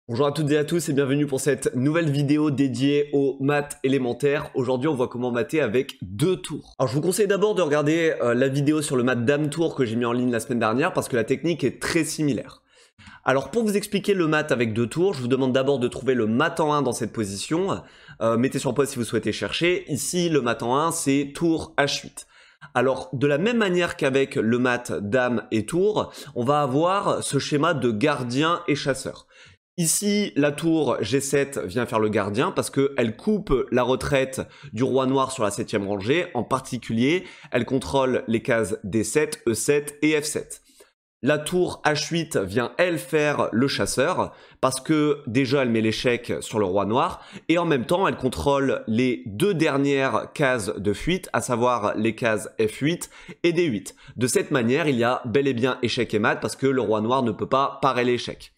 Bonjour à toutes et à tous et bienvenue pour cette nouvelle vidéo dédiée aux maths élémentaires. Aujourd'hui, on voit comment maths avec deux tours. Alors, je vous conseille d'abord de regarder la vidéo sur le maths dame tour que j'ai mis en ligne la semaine dernière parce que la technique est très similaire. Alors, pour vous expliquer le maths avec deux tours, je vous demande d'abord de trouver le maths en 1 dans cette position. Mettez sur pause si vous souhaitez chercher. Ici, le maths en 1, c'est tour H8. Alors, de la même manière qu'avec le maths dame et tour, on va avoir ce schéma de gardien et chasseur. Ici, la tour G7 vient faire le gardien parce qu'elle coupe la retraite du roi noir sur la 7e rangée. En particulier, elle contrôle les cases D7, E7 et F7. La tour H8 vient, elle, faire le chasseur parce que déjà, elle met l'échec sur le roi noir et en même temps, elle contrôle les deux dernières cases de fuite, à savoir les cases F8 et D8. De cette manière, il y a bel et bien échec et mat parce que le roi noir ne peut pas parer l'échec.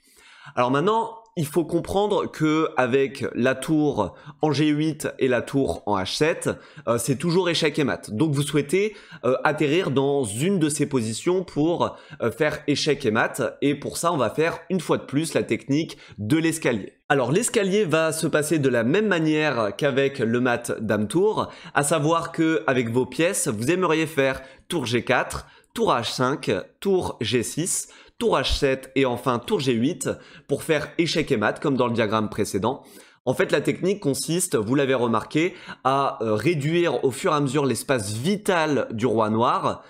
Alors maintenant, il faut comprendre que avec la tour en G8 et la tour en H7, c'est toujours échec et mat. Donc vous souhaitez atterrir dans une de ces positions pour faire échec et mat. Et pour ça, on va faire une fois de plus la technique de l'escalier. Alors l'escalier va se passer de la même manière qu'avec le mat dame tour, à savoir que avec vos pièces, vous aimeriez faire tour G4, tour H5, tour G6, tour H7 et enfin tour G8 pour faire échec et mat comme dans le diagramme précédent. En fait, la technique consiste, vous l'avez remarqué, à réduire au fur et à mesure l'espace vital du roi noir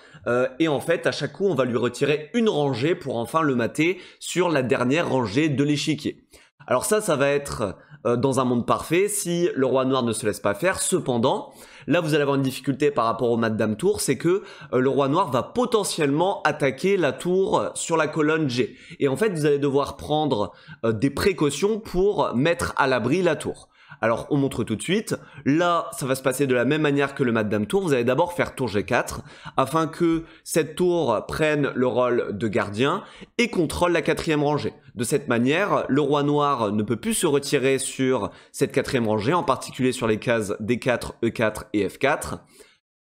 et en fait, à chaque coup, on va lui retirer une rangée pour enfin le mater sur la dernière rangée de l'échiquier. Alors ça va être dans un monde parfait si le roi noir ne se laisse pas faire. Cependant, là vous allez avoir une difficulté par rapport au mat dame tour, c'est que le roi noir va potentiellement attaquer la tour sur la colonne G. Et en fait, vous allez devoir prendre des précautions pour mettre à l'abri la tour. Alors, on montre tout de suite. Là, ça va se passer de la même manière que le mat dame tour. Vous allez d'abord faire tour G4 afin que cette tour prenne le rôle de gardien et contrôle la 4e rangée. De cette manière, le roi noir ne peut plus se retirer sur cette 4e rangée, en particulier sur les cases D4, E4 et F4.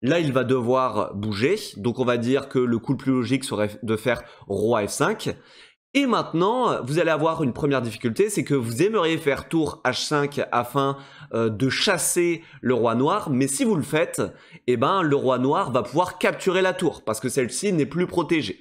Là, il va devoir bouger. Donc, on va dire que le coup le plus logique serait de faire roi F5. Et maintenant, vous allez avoir une première difficulté, c'est que vous aimeriez faire tour H5 afin de chasser le roi noir, mais si vous le faites, eh ben, le roi noir va pouvoir capturer la tour, parce que celle-ci n'est plus protégée.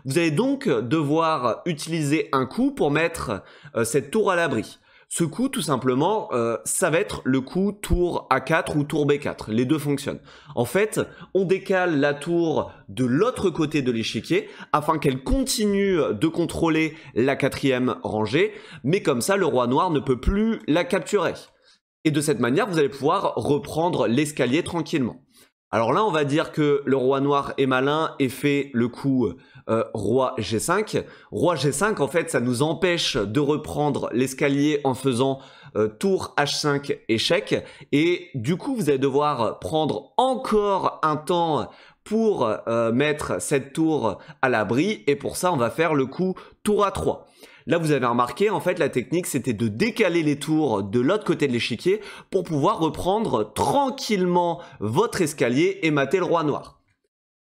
Vous allez donc devoir utiliser un coup pour mettre cette tour à l'abri. Ce coup, tout simplement, ça va être le coup tour A4 ou tour B4. Les deux fonctionnent. En fait, on décale la tour de l'autre côté de l'échiquier afin qu'elle continue de contrôler la 4e rangée, mais comme ça, le roi noir ne peut plus la capturer. Et de cette manière, vous allez pouvoir reprendre l'escalier tranquillement. Alors là, on va dire que le roi noir est malin et fait le coup roi G5. Roi G5, en fait, ça nous empêche de reprendre l'escalier en faisant tour H5 échec. Et du coup, vous allez devoir prendre encore un temps pour mettre cette tour à l'abri. Et pour ça, on va faire le coup tour A3. Là, vous avez remarqué, en fait, la technique, c'était de décaler les tours de l'autre côté de l'échiquier pour pouvoir reprendre tranquillement votre escalier et mater le roi noir.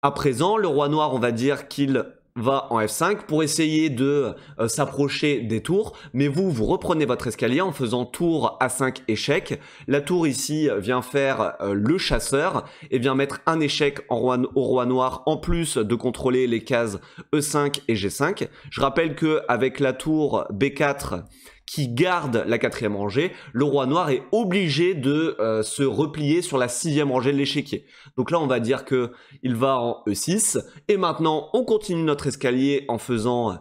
À présent, le roi noir, on va dire qu'il va en F5 pour essayer de s'approcher des tours, mais vous reprenez votre escalier en faisant tour A5 échec. La tour ici vient faire le chasseur et vient mettre un échec au roi noir en plus de contrôler les cases E5 et G5. Je rappelle que avec la tour B4 qui garde la 4e rangée, le roi noir est obligé de se replier sur la 6e rangée de l'échiquier. Donc là, on va dire que il va en E6. Et maintenant, on continue notre escalier en faisant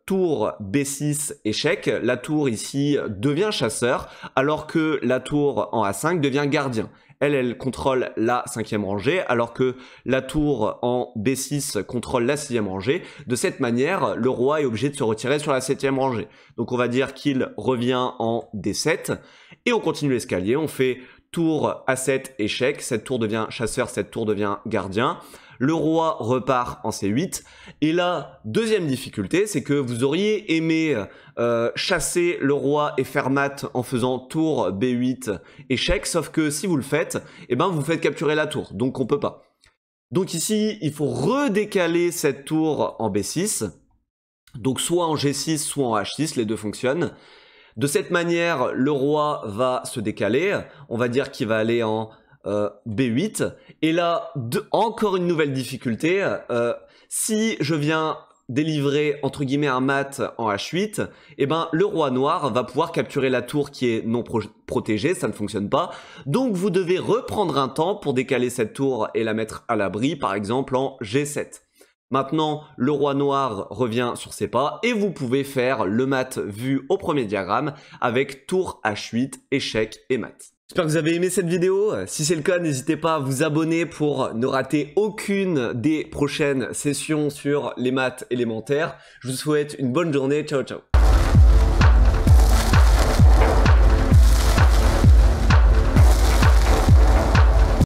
tour B6 échec. La tour ici devient chasseur, alors que la tour en A5 devient gardien. Elle contrôle la 5e rangée, alors que la tour en B6 contrôle la 6e rangée. De cette manière, le roi est obligé de se retirer sur la 7e rangée. Donc on va dire qu'il revient en D7, et on continue l'escalier, on fait tour A7 échec, cette tour devient chasseur, cette tour devient gardien. Le roi repart en C8. Et là, deuxième difficulté, c'est que vous auriez aimé chasser le roi et faire mat en faisant tour B8 échec, sauf que si vous le faites, eh ben vous faites capturer la tour, donc on peut pas. Donc ici, il faut redécaler cette tour en B6, donc soit en G6, soit en H6, les deux fonctionnent. De cette manière, le roi va se décaler. On va dire qu'il va aller en B8. Et là, encore une nouvelle difficulté. Si je viens délivrer entre guillemets un mat en H8, eh ben le roi noir va pouvoir capturer la tour qui est non protégée, ça ne fonctionne pas. Donc vous devez reprendre un temps pour décaler cette tour et la mettre à l'abri, par exemple en G7. Maintenant, le roi noir revient sur ses pas et vous pouvez faire le mat vu au premier diagramme avec tour H8, échec et mat. J'espère que vous avez aimé cette vidéo. Si c'est le cas, n'hésitez pas à vous abonner pour ne rater aucune des prochaines sessions sur les maths élémentaires. Je vous souhaite une bonne journée. Ciao, ciao.